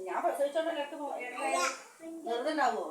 ഞാൻ പ്രസവിച്ചോണ്ടല്ലോ വെറുതെ ഉണ്ടാവോ?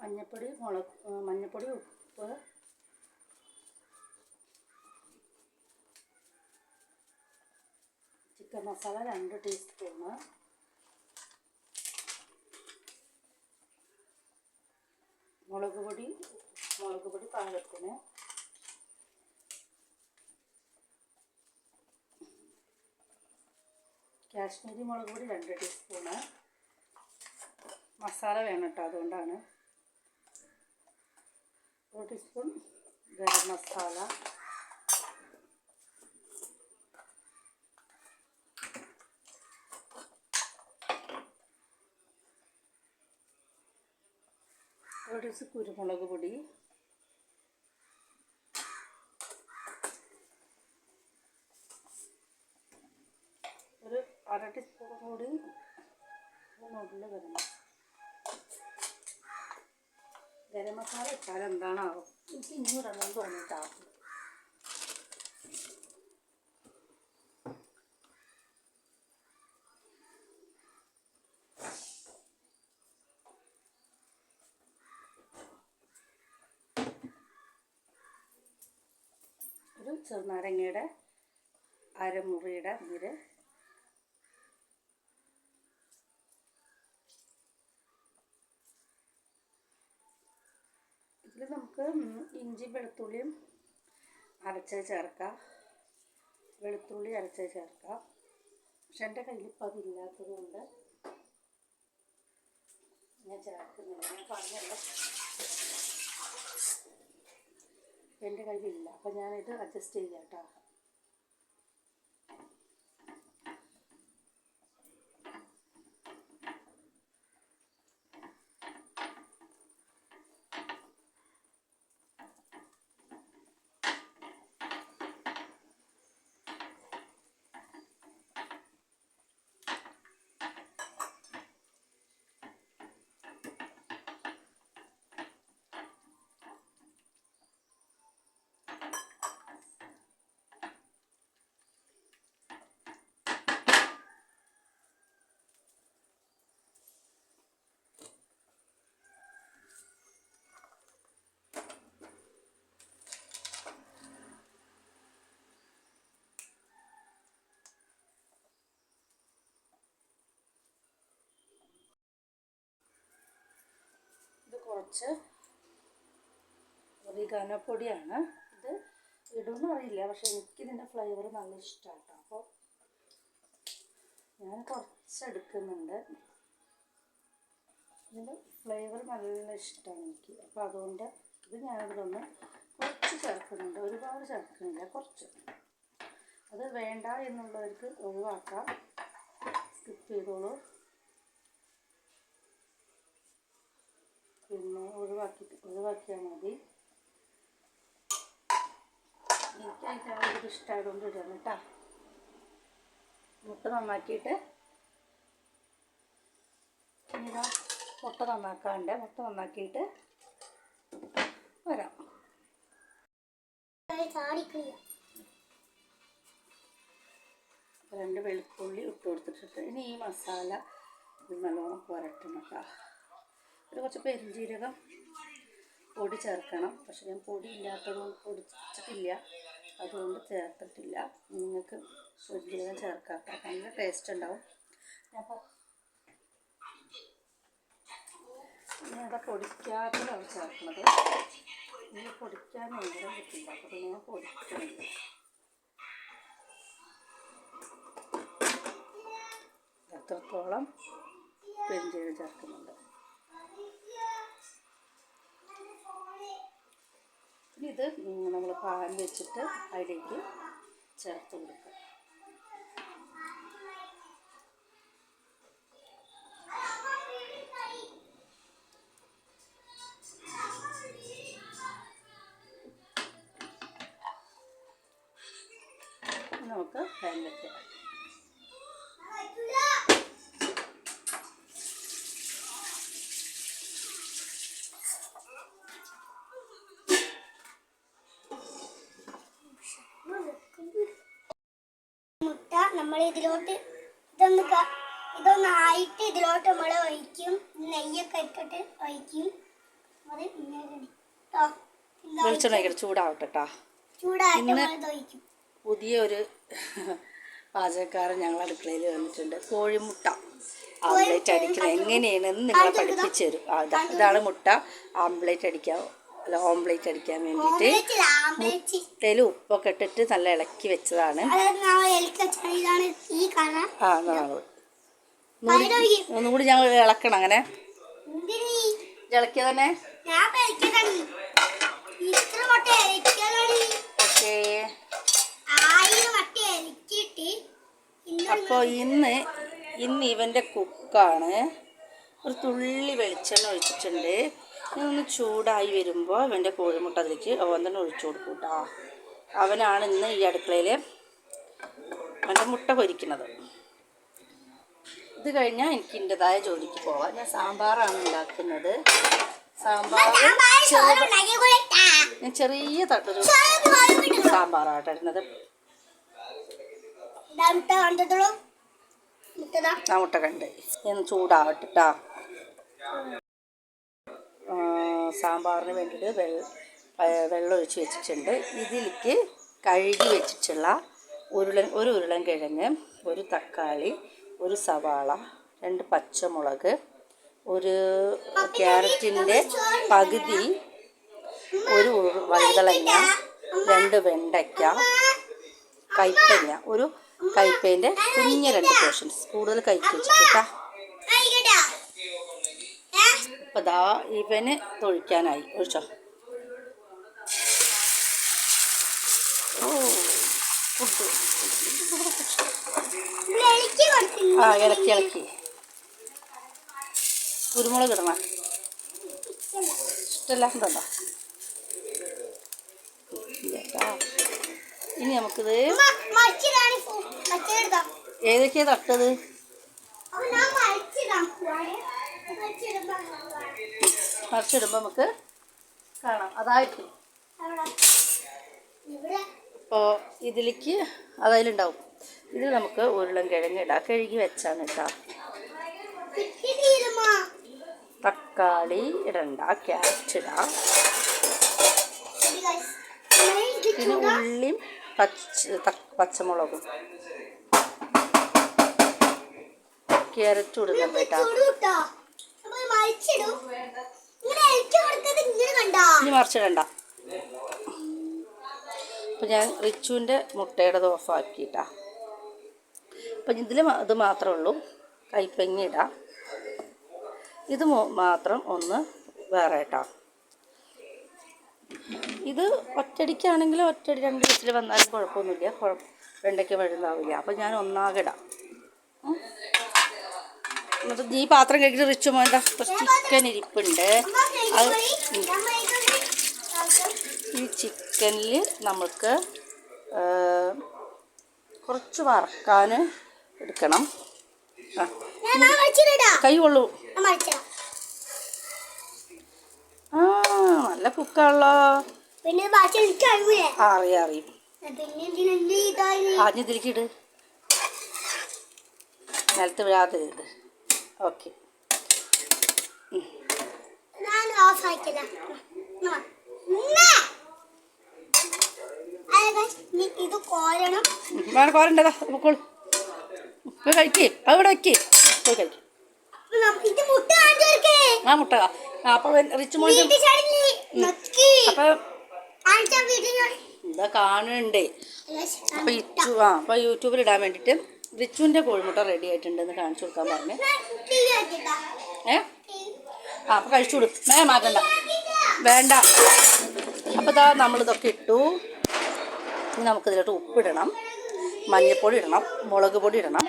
മഞ്ഞപ്പൊടി, മഞ്ഞപ്പൊടി, ഉപ്പ്, ചിക്കൻ മസാല 2 ടീസ്പൂണ്, മുളക് പൊടി പാകത്തിന്, കാശ്മീരി മുളക് പൊടി 2 ടീസ്പൂണ്. മസാല വേണം കേട്ടോ, അതുകൊണ്ടാണ്. 1 ടീസ്പൂൺ ഗരം മസാല, ഒരു ടീസ്പൂൺ കുരുമുളക് പൊടി, ഒരു 1/2 ടീസ്പൂൺ കൂടി മുകളിൽ ഗരം മസാല ഇട്ടാൽ എന്താണാവും, എനിക്ക് ഇങ്ങോട്ടൊന്നും തോന്നിയിട്ടാവും. ഒരു ചെറുനാരങ്ങയുടെ അരമുറിയുടെ നീര്, ഇതിൽ നമുക്ക് ഇഞ്ചി വെളുത്തുള്ളിയും അരച്ചത് ചേർക്കാം, വെളുത്തുള്ളി അരച്ചത് ചേർക്കാം. പക്ഷെ എൻ്റെ കയ്യിൽ ഇപ്പം അതില്ലാത്തത് കൊണ്ട് ഞാൻ ചേർക്കുന്നില്ല. ഞാൻ പറഞ്ഞല്ലോ എൻ്റെ കയ്യിലില്ല, അപ്പം ഞാനിത് അഡ്ജസ്റ്റ് ചെയ്യാം കേട്ടോ. കുറച്ച് ഒറിഗാനോപ്പൊടിയാണ്. ഇത് ഇടുമെന്ന് അറിയില്ല, പക്ഷെ എനിക്കിതിൻ്റെ ഫ്ലേവർ നല്ല ഇഷ്ടമാണ് കേട്ടോ. അപ്പോൾ ഞാൻ കുറച്ചെടുക്കുന്നുണ്ട്. ഇതിൻ്റെ ഫ്ലേവർ നല്ല ഇഷ്ടമാണ് എനിക്ക്. അപ്പോൾ അതുകൊണ്ട് ഇത് ഞാനിതിലൊന്ന് കുറച്ച് ചേർക്കുന്നുണ്ട്, ഒരുപാട് ചേർക്കുന്നില്ല, കുറച്ച്. അത് വേണ്ട എന്നുള്ളവർക്ക് ഒഴിവാക്കാം, സ്കിപ്പ് ചെയ്തോളൂ. പിന്നെ ഒഴിവാക്കിയാൽ മതി. ഇനി എനിക്കത് ഇഷ്ടമായതുകൊണ്ട് ഇടുകയാണ് കേട്ടോ. മുട്ട നന്നാക്കിയിട്ട് ഇതാ മുട്ട നന്നാക്കാണ്ട് മുട്ട നന്നാക്കിയിട്ട് വരാം. രണ്ട് വെളുത്തുള്ളി ഇട്ട് കൊടുത്തിട്ടുണ്ട്. ഇനി ഈ മസാല നല്ലോണം പുരട്ടണം കേട്ടോ. ഒരു കുറച്ച് പെരുംജീരകം പൊടി ചേർക്കണം. പക്ഷെ ഞാൻ പൊടി ഇല്ലാത്തതുകൊണ്ട് പൊടിച്ചിട്ടില്ല, അതുകൊണ്ട് ചേർത്തിട്ടില്ല. നിങ്ങൾക്ക് പെരുംജീരകം ചേർക്കാം കേട്ടോ, നല്ല ടേസ്റ്റ് ഉണ്ടാവും. ഞാനത് പൊടിക്കാത്തതാണ് ചേർക്കുന്നത്. ഇനി പൊടിക്കാൻ നേരം കിട്ടില്ല, അപ്പോൾ ഞാൻ പൊടിക്കുന്നില്ല. അത്രത്തോളം പെരുംജീരകം ചേർക്കുന്നുണ്ട്. ഇനി ഇത് നമ്മൾ പാൻ വെച്ചിട്ട് അതിലേക്ക് ചേർത്ത് കൊടുക്കുക. നമുക്ക് പാൻ വെക്കാം. മുട്ട നമ്മൾ ഇതിലോട്ട് ഇതൊന്നായിട്ട് ഇതിലോട്ട് നമ്മൾ ഒഴിക്കും. നെയ്യൊക്കെ ഇട്ടിട്ട് ഒഴിക്കും. അത് വെളിച്ചെണ്ണ ചൂടാവട്ടെ കേട്ടോ. ചൂടായിട്ട് പുതിയൊരു പാചകക്കാരൻ ഞങ്ങൾ അടുക്കളയിൽ വന്നിട്ടുണ്ട്. കോഴിമുട്ട ആംപ്ലേറ്റ് അടിക്കുന്നത് എങ്ങനെയാണെന്ന് നിങ്ങളെ പഠിപ്പിച്ചു തരും. ഇതാണ് മുട്ട ആംപ്ലേറ്റ് അടിക്കാൻ വേണ്ടിയിട്ട് മുട്ടയിൽ ഉപ്പൊക്കെ ഇട്ടിട്ട് നല്ല ഇളക്കി വെച്ചതാണ്. ഒന്നുകൂടി ഞങ്ങൾ ഇളക്കണം. അങ്ങനെ ഇളക്കിയ തന്നെ. ഓക്കേ. അപ്പോൾ ഇന്ന് ഇവൻ്റെ കുക്കാണ്. ഒരു തുള്ളി വെളിച്ചെണ്ണ ഒഴിച്ചിട്ടുണ്ട്. ഇതൊന്ന് ചൂടായി വരുമ്പോൾ ഇവൻ്റെ കോഴിമുട്ട അതിലേക്ക് അവൻ തന്നെ ഒഴിച്ചു കൊടുക്കും കേട്ടോ. അവനാണ് ഇന്ന് ഈ അടുക്കളയിൽ അവൻ്റെ മുട്ട പൊരിക്കുന്നത്. ഇത് കഴിഞ്ഞാൽ എനിക്ക് എൻ്റെതായ ജോലിക്ക് പോവാം. ഞാൻ സാമ്പാറാണ് ഉണ്ടാക്കുന്നത്. സാമ്പാർ ഞാൻ ചെറിയ തട്ടൊരു സാമ്പാറാണ് ഇടുന്നത്. ആ മുട്ട കണ്ട് ഞാൻ ചൂടാവട്ടെ കേട്ടോ. സാമ്പാറിന് വേണ്ടിയിട്ട് വെള്ളം ഒഴിച്ച് വെച്ചിട്ടുണ്ട്. ഇതിലേക്ക് കഴുകി വെച്ചിട്ടുള്ള ഒരു ഉരുളൻ കിഴങ്ങ്, ഒരു തക്കാളി, ഒരു സവാള, 2 പച്ചമുളക്, ഒരു ക്യാരറ്റിൻ്റെ പകുതി, ഒരു വഴുതളങ്ങ, 2 വെണ്ടയ്ക്ക, കൈപ്പങ്ങ, ഒരു കൈപ്പേൻ്റെ കുഞ്ഞ 2 പോർഷൻസ്. കൂടുതൽ കൈക്ക് വെച്ചിട്ടാ. അപ്പോൾ ദാ ഇവന് തൊഴിക്കാനായി. ഒഴിച്ചോ. ഓ ഫുഡ് ഇളക്കി കുരുമുളക് ഇടണം. ഇഷ്ടമല്ല ഉണ്ടോ? ഇനി നമുക്കിത് ഏതൊക്കെയാ തട്ടത്? മറിച്ചിടുമ്പോൾ നമുക്ക് കാണാം. അതായിട്ട് ഇപ്പോൾ ഇതിലേക്ക് അതിലുണ്ടാവും. ഇതിൽ നമുക്ക് ഉരുളൻ കിഴങ്ങ് ഇടാം. കഴുകി വെച്ചാണ് കേട്ടോ. തക്കാളി ഇടണ്ട, ക്യാരറ്റ് ഇടാം. പിന്നെ ഉള്ളിയും പച്ചമുളകും ക്യാരറ്റും ഇടുന്നുണ്ട് കേട്ടോ. ഇനി മറിച്ചിടണ്ട. അപ്പം ഞാൻ റിച്ചുവിൻ്റെ മുട്ടയുടെ ഓഫാക്കിയിട്ടാ. അപ്പം ഇതിൽ ഇത് മാത്രമേ ഉള്ളൂ. കൈപ്പങ്ങ ഇടാം. ഇത് മാത്രം ഒന്ന് വേറെ ഇട്ടാം. ഇത് ഒറ്റടിക്കാണെങ്കിലും 2 വിസിൽ വന്നാലും കുഴപ്പമൊന്നുമില്ല. വെണ്ടയ്ക്ക് വഴുതാവില്ല. അപ്പം ഞാൻ ഒന്നാകിടാം. എന്നിട്ട് ഈ പാത്രം കഴിച്ചിട്ട് റിച്ചു മോൻ്റെ ചിക്കൻ ഇരിപ്പുണ്ട്. അത് ഈ ചിക്കനിൽ നമുക്ക് കുറച്ച് വറക്കാൻ എടുക്കണം. കൈ കൊള്ളൂ. ആ നല്ല കുക്കാണല്ലോ. അറിയാം അറിയും. ആദ്യം തിരിക്കിട്, നിലത്ത് വീഴാതെ ഇത്. ഓക്കെ, ഇത് കോരണം. വേറെ കോരണ്ടതാ പൊക്കോളൂ. പോയി കഴിക്കേ, അത് ഇവിടെ വയ്ക്കേ, പോയി കഴിക്കും. ആ മുട്ട അപ്പൊ റിച്ച് മോൻ്റെ അപ്പൊ എന്താ കാണുന്നുണ്ട്. അപ്പൊ യൂട്യൂബിൽ ഇടാൻ വേണ്ടിയിട്ട് റിച്ചുവിൻ്റെ കോഴിമുട്ട റെഡി ആയിട്ടുണ്ടെന്ന് കാണിച്ചു കൊടുക്കാൻ പറഞ്ഞു. അപ്പൊ കഴിച്ചു കൊടുക്കും. മാറ്റണ്ട, വേണ്ട. അപ്പോൾ ഇതാ നമ്മളിതൊക്കെ ഇട്ടു. ഇനി നമുക്കിതിലോട്ട് ഉപ്പിടണം, മഞ്ഞൾപ്പൊടി ഇടണം, മുളക് പൊടി ഇടണം,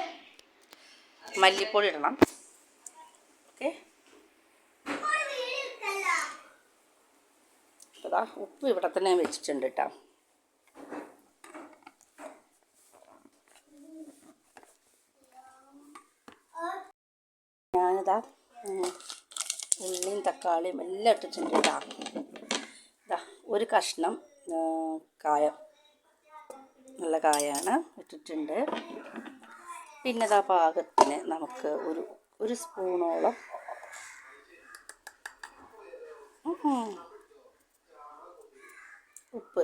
മല്ലിപ്പൊടി ഇടണം. ഓക്കെ, അതാ ഉപ്പ് ഇവിടെ തന്നെ വെച്ചിട്ടുണ്ട് കേട്ടോ. ഞാനിതാ ഉള്ളിയും തക്കാളിയും എല്ലാം ഇട്ടിട്ടുണ്ട് കേട്ടോ. ഇതാ ഒരു കഷ്ണം കായം, നല്ല കായാണ് ഇട്ടിട്ടുണ്ട്. പിന്നെ ഇതാ പാകത്തിന് നമുക്ക് ഒരു സ്പൂണോളം ഉപ്പ്.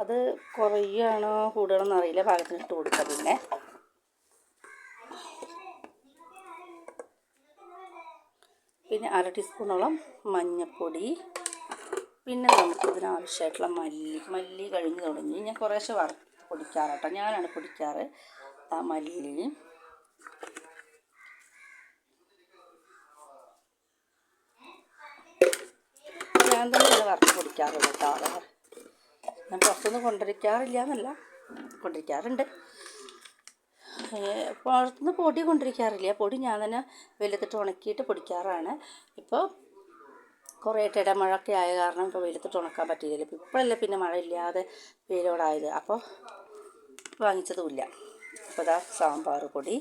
അത് കുറയുകയാണോ കൂടുകയാണോ അറിയില്ല, പാകത്തിന് ഇട്ട് കൊടുക്കുക. പിന്നെ 1/2 ടീസ്പൂണോളം മഞ്ഞൾപ്പൊടി. പിന്നെ നമുക്ക് ഇതിനാവശ്യമായിട്ടുള്ള മല്ലി കഴിഞ്ഞ് തുടങ്ങി. ഞാൻ കുറേശ്ശെ പൊടിക്കാറ് കേട്ടോ, ഞാനാണ് പൊടിക്കാറ്. ആ മല്ലി ഞാൻ തന്നെ ഇത് വറുത്ത് പൊടിക്കാറുള്ളൂ കേട്ടോ. ഞാൻ പുറത്തുനിന്ന് കൊണ്ടിരിക്കാറില്ല എന്നല്ല, കൊണ്ടിരിക്കാറുണ്ട്. പുറത്തുനിന്ന് പൊടി കൊണ്ടിരിക്കാറില്ല. പൊടി ഞാൻ തന്നെ വെയിലത്തിട്ട് ഉണക്കിയിട്ട് പൊടിക്കാറാണ്. ഇപ്പോൾ കുറേ ഇടമഴയൊക്കെ ആയ കാരണം ഇപ്പോൾ വെയിലത്തിട്ട് ഉണക്കാൻ പറ്റിയില്ല. ഇപ്പോഴല്ലേ പിന്നെ മഴ ഇല്ലാതെ വെയിലോടായത്, അപ്പോൾ വാങ്ങിച്ചതുമില്ല. അപ്പോൾ ഇതാ സാമ്പാർ പൊടി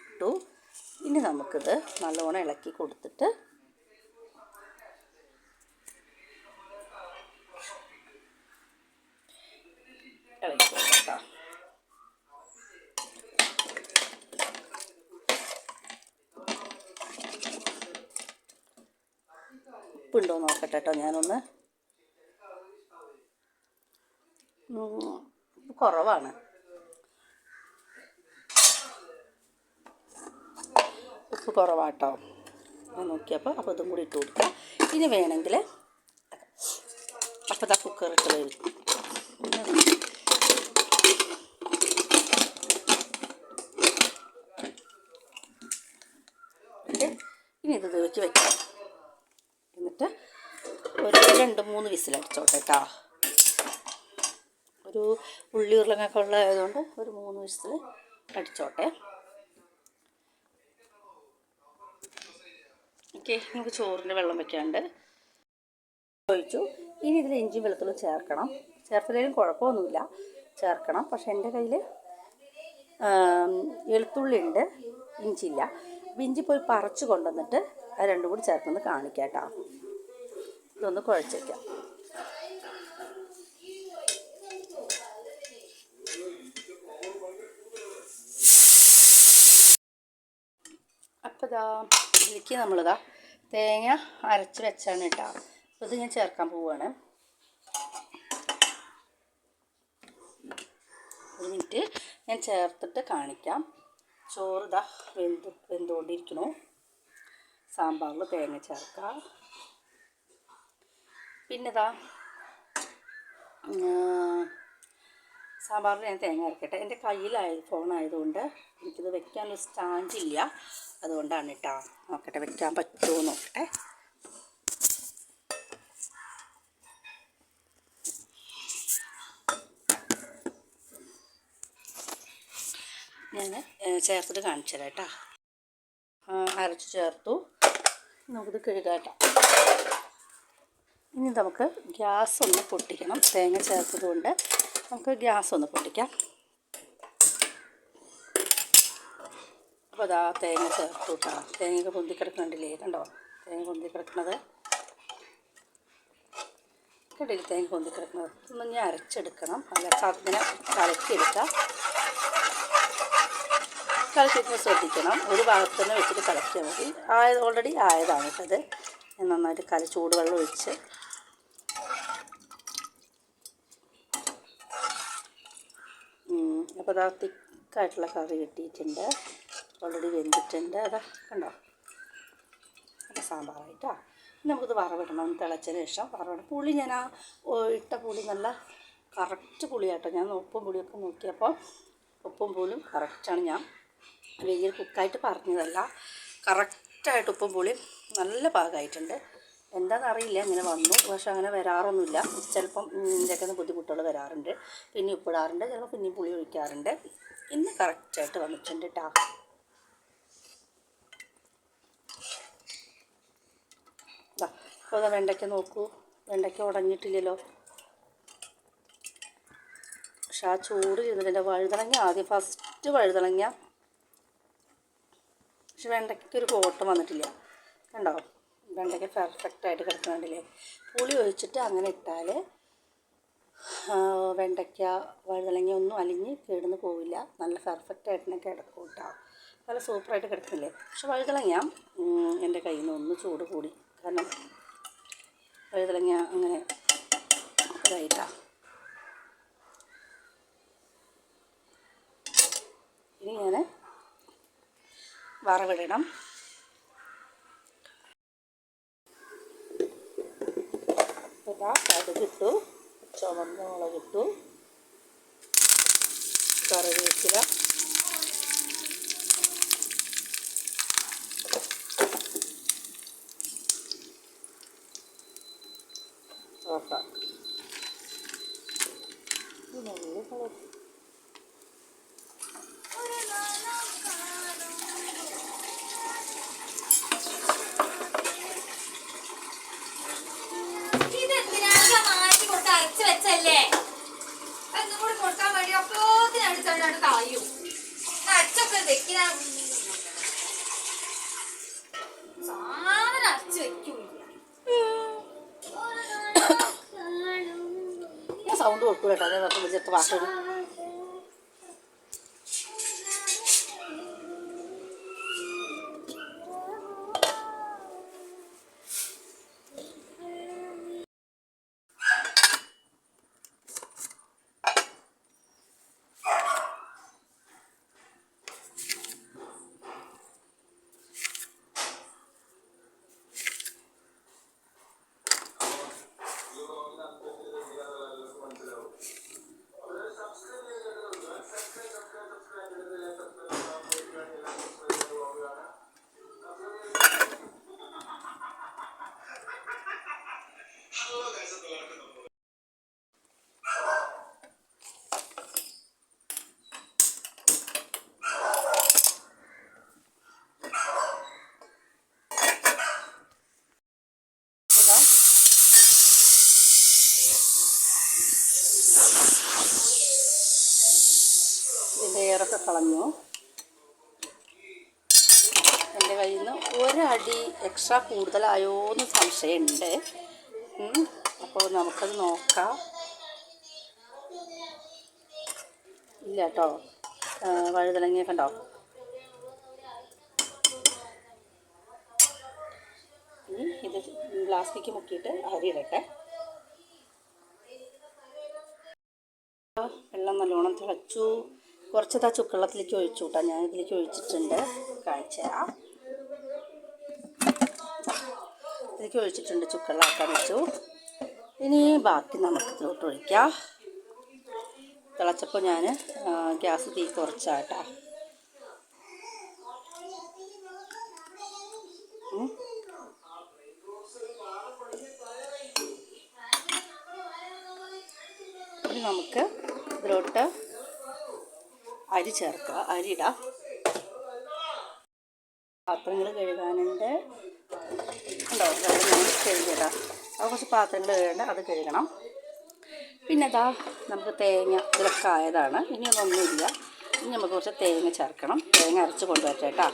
ഇട്ടു. ഇനി നമുക്കിത് നല്ലോണം ഇളക്കി കൊടുത്തിട്ട് ഇളക്കി കൊടുക്കാം. ഉപ്പുണ്ടോ നോക്കട്ടെ കേട്ടോ. ഞാനൊന്ന് ഉപ്പ് കുറവാണ്. ഉപ്പ് കുറവാട്ടോ ഞാൻ നോക്കിയപ്പോൾ. അപ്പോൾ ഇതും കൂടി ഇട്ട് കൊടുക്കുക. ഇനി വേണമെങ്കിൽ അപ്പോൾ ഇതാ കുക്കറിട്ട് വേവിക്കും. ഇനി ഇത് വെച്ച് വെക്കാം. എന്നിട്ട് ഒരു 2-3 വിസിലടിച്ചോട്ടെ കേട്ടോ. ഒരു ഉള്ളി ഉരുളങ്ങൊക്കെ ഉള്ളതായതുകൊണ്ട് ഒരു 3 വിസിൽ അടിച്ചോട്ടെ. ഓക്കെ, നമുക്ക് ചോറിൻ്റെ വെള്ളം വെക്കാണ്ട് ഒഴിച്ചു. ഇനി ഇതിൽ ഇഞ്ചിയും വെളുത്തുള്ളിയും ചേർക്കണം. ചേർത്തില്ലെങ്കിലും കുഴപ്പമൊന്നുമില്ല, ചേർക്കണം. പക്ഷേ എൻ്റെ കയ്യിൽ വെളുത്തുള്ളി ഉണ്ട്, ഇഞ്ചിയില്ല. അപ്പോൾ ഇഞ്ചി പോയി പറിച്ച് കൊണ്ടുവന്നിട്ട് അത് രണ്ടും കൂടി ചേർത്തൊന്ന് കാണിക്കാം കേട്ടോ. ഇതൊന്ന് കുഴച്ച് വയ്ക്കാം. അപ്പോൾ ഇതാ ഇതിലേക്ക് നമ്മളിതാ തേങ്ങ അരച്ച് വെച്ചാണ് കേട്ടോ. അപ്പോൾ ഇത് ഞാൻ ചേർക്കാൻ പോവുകയാണ്. 1 മിനിറ്റ് ഞാൻ ചേർത്തിട്ട് കാണിക്കാം. ചോറ് ഇതാ വെന്തുകൊണ്ടിരിക്കണു. സാമ്പാറിൽ തേങ്ങ ചേർക്കാം. പിന്നെ ഇതാ സാമ്പാറിൽ ഞാൻ തേങ്ങ അരക്കട്ടെ. എൻ്റെ ഫോണായതുകൊണ്ട് എനിക്കിത് വെക്കാനൊരു സ്റ്റാൻഡില്ല, അതുകൊണ്ടാണ് കേട്ടോ. നോക്കട്ടെ, വെക്കാൻ പറ്റുമോ നോക്കട്ടെ. ഞാൻ ചേർത്തിട്ട് കാണിച്ചു തരാം കേട്ടോ. അരച്ച് ചേർത്തു. നമുക്കിത് കഴുകാം കേട്ടോ. ഇനി നമുക്ക് ഗ്യാസ് ഒന്ന് പൊട്ടിക്കണം. തേങ്ങ ചേർത്തത് കൊണ്ട് നമുക്ക് ഗ്യാസ് ഒന്ന് പൊട്ടിക്കാം. അപ്പോൾ അതാ തേങ്ങ ചേർത്തു കേട്ടോ. തേങ്ങയൊക്കെ പൊന്തിക്കിടക്കണ്ടില്ലേ, കണ്ടോ തേങ്ങ പൊന്തിക്കിടക്കുന്നത് കണ്ടില്ലേ, തേങ്ങ പൊന്തിക്കിടക്കുന്നത്. ഇതൊന്നും ഞാൻ അരച്ചെടുക്കണം, അല്ല ഇങ്ങനെ കലക്കിയെടുക്കാം. കലക്കിയിട്ട് ശ്രദ്ധിക്കണം, ഒരു ഭാഗത്ത് തന്നെ വെച്ചിട്ട് കലക്കിയാൽ മതി. ഓൾറെഡി ആയതാണ് കേട്ടത്. നന്നായിട്ട് ചൂടുവെള്ളം ഒഴിച്ച് അപ്പോൾ അതാ തിക്കായിട്ടുള്ള കറി കിട്ടിയിട്ടുണ്ട്. ഓൾറെഡി വെന്തിട്ടുണ്ട്. അതാ കണ്ടോ, അപ്പോൾ സാമ്പാറായിട്ടാ. നമുക്കിത് വറവിടണം. തിളച്ചതിന് ശേഷം വറവിടണം. പുളി ഞാൻ ഇട്ട പുളി നല്ല കറക്റ്റ് പുളിയാട്ടോ. ഞാൻ ഉപ്പും പുളിയൊക്കെ നോക്കിയപ്പോൾ ഉപ്പും പുളിയും കറക്റ്റാണ്. ഞാൻ വലിയ കുക്കായിട്ട് പറഞ്ഞതല്ല, കറക്റ്റായിട്ട് ഉപ്പും പുളിയും നല്ല പാകമായിട്ടുണ്ട്. എന്താണെന്നറിയില്ല, ഇങ്ങനെ വന്നു. പക്ഷെ അങ്ങനെ വരാറൊന്നുമില്ല. ചിലപ്പം ഇതിൻ്റെയൊക്കെ ബുദ്ധിമുട്ടുകൾ വരാറുണ്ട്. പിന്നെ ഉപ്പിടാറുണ്ട്, ചിലപ്പോൾ പിന്നെയും പുളി ഒഴിക്കാറുണ്ട്. ഇന്ന് കറക്റ്റായിട്ട് വന്നിട്ടുണ്ട് കേട്ടോ. അപ്പോൾ വെണ്ടയ്ക്ക നോക്കൂ, വെണ്ടയ്ക്ക ഉടഞ്ഞിട്ടില്ലല്ലോ. പക്ഷെ ആ ചൂട് ചെയ്തിട്ട് വഴുതളങ്ങ ആദ്യം ഫസ്റ്റ് വഴുതളങ്ങ, പക്ഷെ വെണ്ടയ്ക്കൊക്കെ ഒരു കോട്ടം വന്നിട്ടില്ല. കണ്ടോ, വെണ്ടയ്ക്ക പെർഫെക്റ്റായിട്ട് കിടക്കുന്നുണ്ടല്ലേ. പുളി ഒഴിച്ചിട്ട് അങ്ങനെ ഇട്ടാൽ വെണ്ടയ്ക്ക വഴുതളങ്ങ ഒന്നും അലിഞ്ഞ് കേടുന്ന് പോവില്ല. നല്ല പെർഫെക്റ്റായിട്ട് തന്നെ കിടക്കും കേട്ടോ. നല്ല സൂപ്പറായിട്ട് കിടക്കില്ലേ. പക്ഷെ വഴുതളങ്ങ എൻ്റെ കയ്യിൽ നിന്ന് ഒന്ന് ചൂട് കൂടി, കാരണം വഴുതളങ്ങ അങ്ങനെ ഇതായിട്ടാണ്. ഇനി ഞാൻ വറവിടണം. കടുകിട്ടു, ചുവന്ന മുളകിട്ടു, കറിവേപ്പില, വെച്ചല്ലേ അതും കൂടി കൊടുക്കാൻ വേണ്ടി അപ്പോത്തിനടുത്തണ്ട് കളയും. അച്ചൊക്കെ വെക്കുന്ന സാധനം അരച്ച് വെക്കൂല. ഞാൻ സൗണ്ട് കൊടുക്കൂല കേട്ടോ. അതേ വിളിച്ചിട്ട് വാക്ക് ലെയറൊക്കെ കളഞ്ഞു. എൻ്റെ കയ്യിൽ നിന്ന് ഒരടി എക്സ്ട്രാ കൂടുതലായോ എന്ന് സംശയമുണ്ട്. അപ്പോൾ നമുക്കത് നോക്കാം. ഇല്ല കേട്ടോ, വഴുതലങ്ങ കണ്ടോ. ഇനി ഇത് ഗ്ലാസ്സിലേക്ക് മുക്കിയിട്ട് അരി ഇടട്ടെ. വെള്ളം നല്ലോണം തിളച്ചു. കുറച്ചത് ആ ചുക്കുവെള്ളത്തിലേക്ക് ഒഴിച്ചു കൂട്ടാം. ഞാൻ ഇതിലേക്ക് ഒഴിച്ചിട്ടുണ്ട്, കാണിച്ചു തരാം. ഇതിലേക്ക് ഒഴിച്ചിട്ടുണ്ട്, ചുക്കുവെള്ളമാക്കാൻ വെച്ചു. ഇനി ബാക്കി നമുക്ക് ഇതിലോട്ട് ഒഴിക്കാം. തിളച്ചപ്പോൾ ഞാൻ ഗ്യാസ് തീ കുറച്ചാട്ടാ. ഇനി നമുക്ക് ഇതിലോട്ട് അരി ചേർക്കുക. അരിയിടാം. പാത്രങ്ങൾ കഴുകാനുണ്ട്. ഉണ്ടോ, വെള്ളം ഞാൻ കഴുകിയതാ. അപ്പോൾ കുറച്ച് പാത്രങ്ങൾ കഴുകേണ്ട, അത് കഴുകണം. പിന്നെ അതാ നമുക്ക് തേങ്ങ ഇതിലൊക്കെ ആയതാണ്. ഇനിയൊന്നൊന്നുമില്ല. ഇനി നമുക്ക് കുറച്ച് തേങ്ങ ചേർക്കണം. തേങ്ങ അരച്ച് കൊണ്ടുവരട്ടെ കേട്ടോ.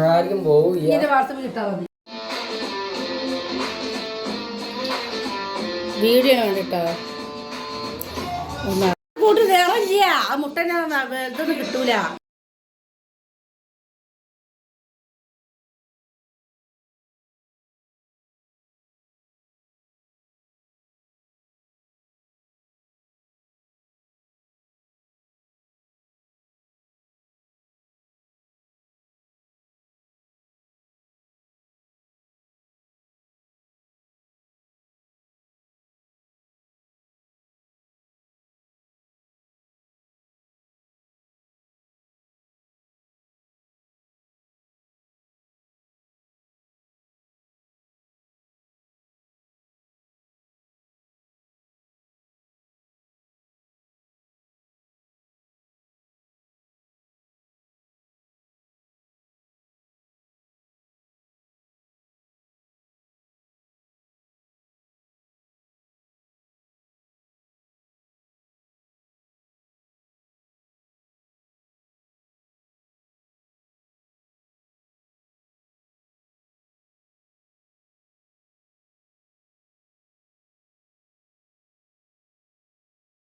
ആർക്കും പോവില്ല. ഇതിൻ്റെ വാട്സപ്പിൽ ഇട്ടാൽ മതി. വീഡിയോ വേണ്ടിട്ടോ കൂട്ടി നേറില്ല. ആ മുട്ട ഇതൊന്നും കിട്ടൂല.